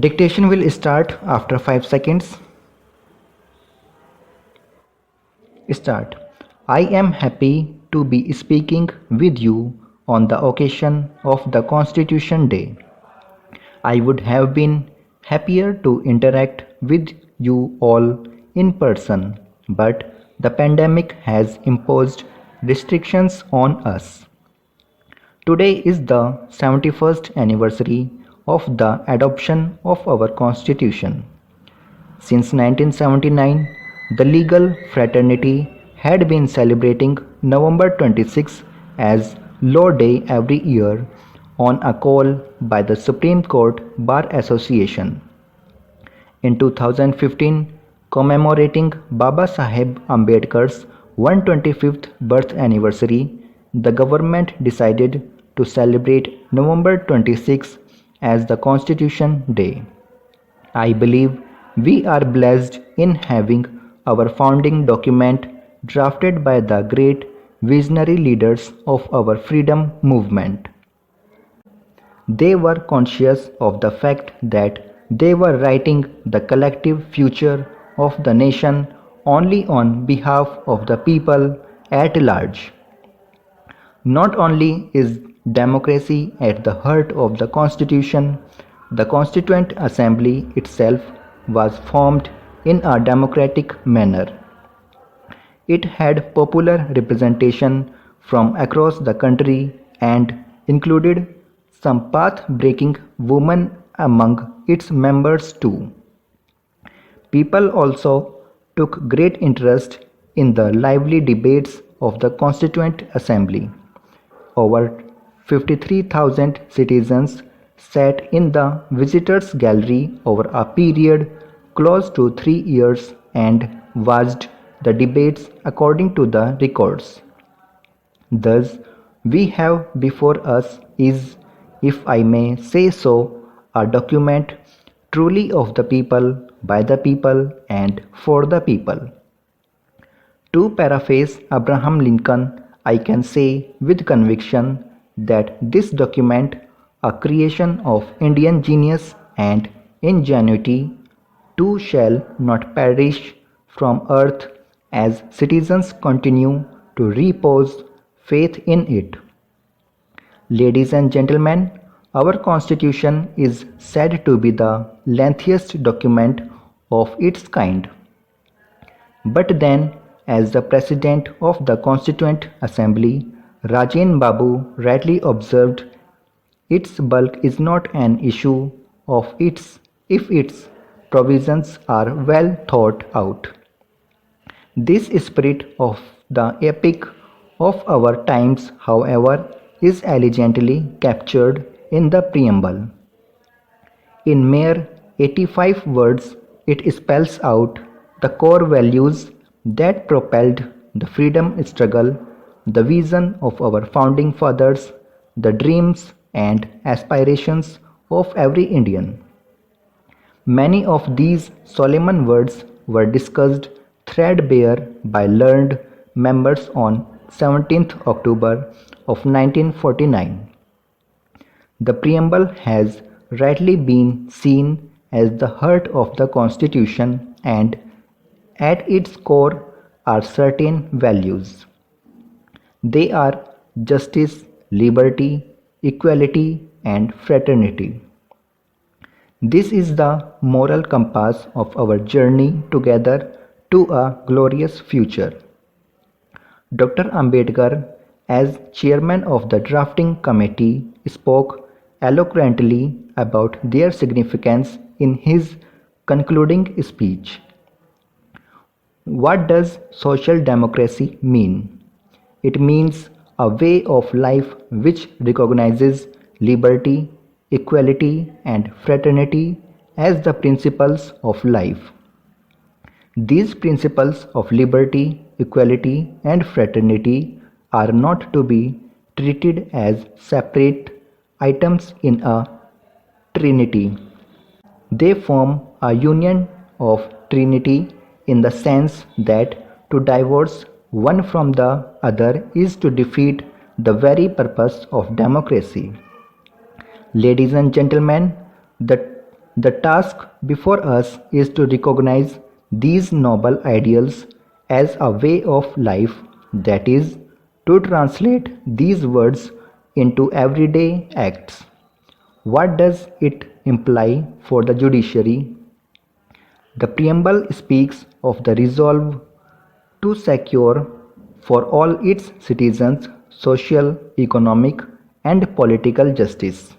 Dictation will start after 5 seconds. Start. I am happy to be speaking with you on the occasion of the Constitution Day. I would have been happier to interact with you all in person, but the pandemic has imposed restrictions on us. Today is the 71st anniversary of the adoption of our Constitution. Since 1979, the legal fraternity had been celebrating November 26 as Law Day every year on a call by the Supreme Court Bar Association. In 2015, commemorating Baba Saheb Ambedkar's 125th birth anniversary, the government decided to celebrate November 26 as the Constitution Day. I believe we are blessed in having our founding document drafted by the great visionary leaders of our freedom movement. They were conscious of the fact that they were writing the collective future of the nation only on behalf of the people at large. Not only is democracy at the heart of the Constitution, the Constituent Assembly itself was formed in a democratic manner. It had popular representation from across the country and included some path-breaking women among its members too. People also took great interest in the lively debates of the Constituent Assembly. Over 53,000 citizens sat in the visitors' gallery over a period close to 3 years and watched the debates according to the records. Thus, we have before us is, if I may say so, a document truly of the people, by the people, and for the people. To paraphrase Abraham Lincoln, I can say with conviction that this document, a creation of Indian genius and ingenuity, too shall not perish from earth as citizens continue to repose faith in it. Ladies and gentlemen, our Constitution is said to be the lengthiest document of its kind. But then, as the President of the Constituent Assembly, Rajan Babu rightly observed, its bulk is not an issue of its if its provisions are well thought out. This spirit of the epic of our times, however, is elegantly captured in the preamble. In mere 85 words, it spells out the core values that propelled the freedom struggle, the vision of our founding fathers, the dreams and aspirations of every Indian. Many of these solemn words were discussed threadbare by learned members on 17th October of 1949. The preamble has rightly been seen as the heart of the Constitution, and at its core are certain values. They are justice, liberty, equality, and fraternity. This is the moral compass of our journey together to a glorious future. Dr. Ambedkar, as chairman of the drafting committee, spoke eloquently about their significance in his concluding speech. What does social democracy mean? It means a way of life which recognizes liberty, equality, and fraternity as the principles of life. These principles of liberty, equality, and fraternity are not to be treated as separate items in a trinity. They form a union of trinity in the sense that to divorce one from the other is to defeat the very purpose of democracy. Ladies and gentlemen, the The task before us is to recognize these noble ideals as a way of life, that is, to translate these words into everyday acts. What does it imply for the judiciary? The preamble speaks of the resolve to secure for all its citizens social, economic, and political justice.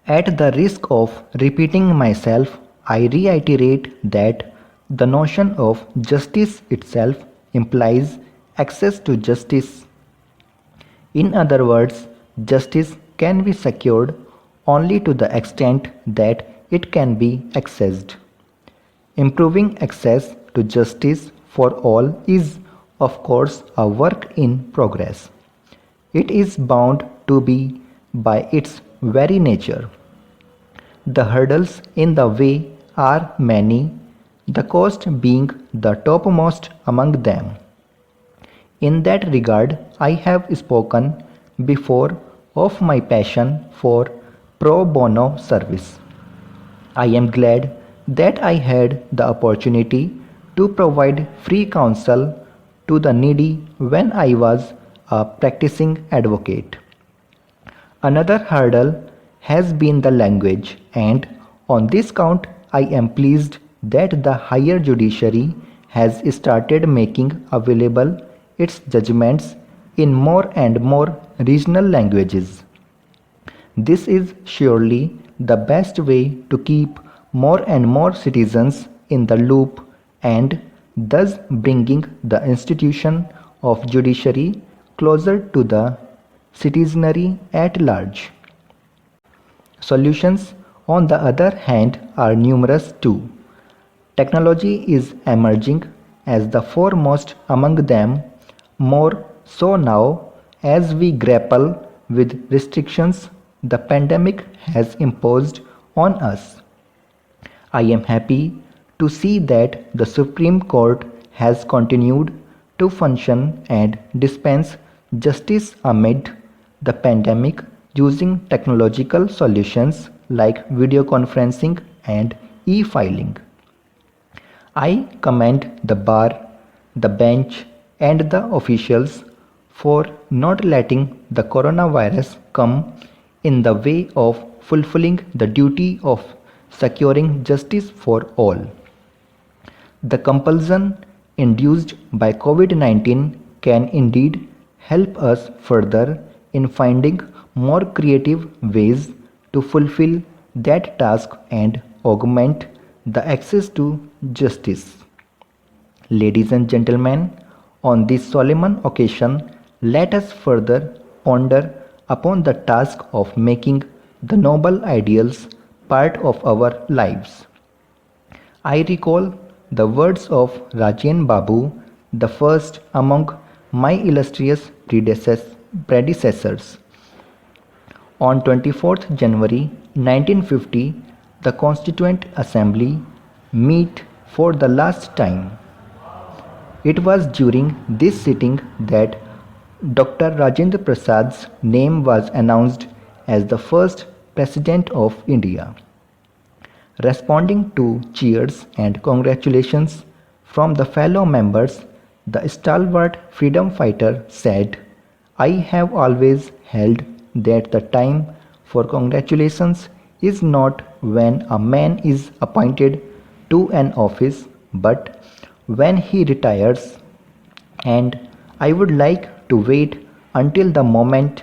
At the risk of repeating myself, I reiterate that the notion of justice itself implies access to justice. In other words, justice can be secured only to the extent that it can be accessed. Improving access to justice for all is, of course, a work in progress. It is bound to be by its very nature. The hurdles in the way are many, the cost being the topmost among them. In that regard, I have spoken before of my passion for pro bono service. I am glad that I had the opportunity to provide free counsel to the needy when I was a practicing advocate. Another hurdle has been the language, and on this count, I am pleased that the higher judiciary has started making available its judgments in more and more regional languages. This is surely the best way to keep more and more citizens in the loop and thus bringing the institution of judiciary closer to the citizenry at large. Solutions, on the other hand, are numerous too. Technology is emerging as the foremost among them, more so now as we grapple with restrictions the pandemic has imposed on us. I am happy to see that the Supreme Court has continued to function and dispense justice amid the pandemic using technological solutions like video conferencing and e-filing. I commend the bar, the bench, and the officials for not letting the coronavirus come in the way of fulfilling the duty of securing justice for all. The compulsion induced by COVID 19 can indeed help us further in finding more creative ways to fulfill that task and augment the access to justice. Ladies and gentlemen, on this solemn occasion, let us further ponder upon the task of making the noble ideals part of our lives. I recall the words of Rajen Babu, the first among my illustrious predecessors. On 24th January 1950, the Constituent Assembly met for the last time. It was during this sitting that Dr. Rajendra Prasad's name was announced as the first President of India. Responding to cheers and congratulations from the fellow members, the stalwart freedom fighter said, "I have always held that the time for congratulations is not when a man is appointed to an office, but when he retires, and I would like to wait until the moment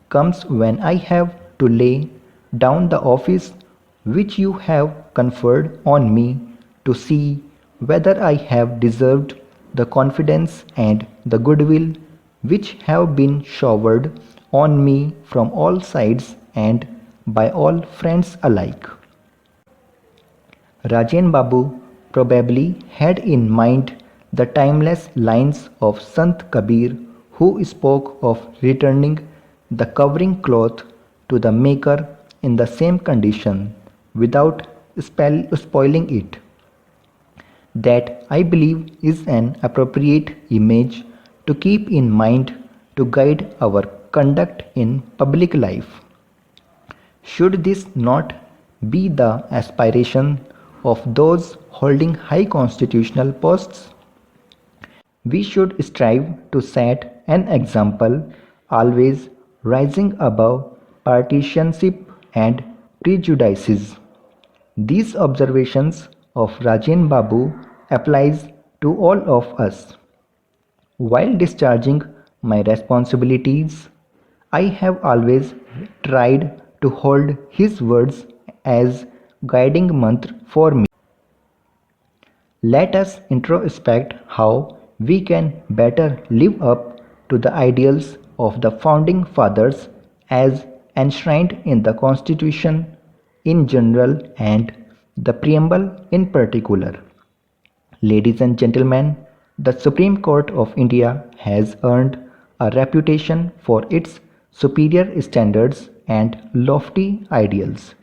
comes when I have to lay down the office which you have conferred on me to see whether I have deserved the confidence and the goodwill which have been showered on me from all sides and by all friends alike." Rajen Babu probably had in mind the timeless lines of Sant Kabir, who spoke of returning the covering cloth to the maker in the same condition without spoiling it. That, I believe, is an appropriate image to keep in mind to guide our conduct in public life. Should this not be the aspiration of those holding high constitutional posts? We should strive to set an example, always rising above partisanship and prejudices. These observations of Rajen Babu applies to all of us. While discharging my responsibilities, I have always tried to hold his words as guiding mantra for me. Let us introspect how we can better live up to the ideals of the founding fathers as enshrined in the Constitution in general and the preamble in particular. Ladies and gentlemen, the Supreme Court of India has earned a reputation for its superior standards and lofty ideals.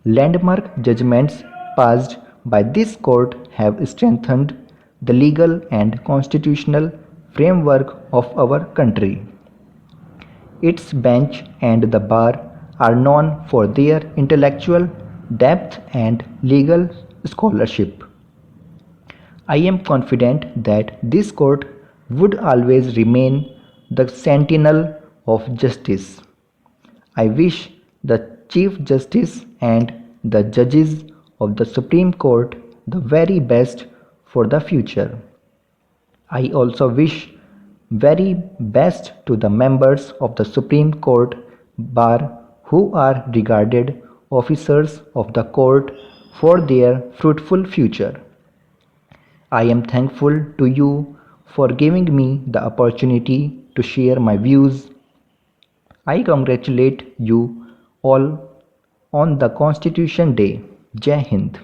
Landmark judgments passed by this court have strengthened the legal and constitutional framework of our country. Its bench and the bar are known for their intellectual depth and legal scholarship. I am confident that this court would always remain the sentinel of justice. I wish the Chief Justice and the judges of the Supreme Court the very best for the future. I also wish very best to the members of the Supreme Court bar who are regarded officers of the court for their fruitful future. I am thankful to you for giving me the opportunity to share my views. I congratulate you all on the Constitution Day. Jai Hind.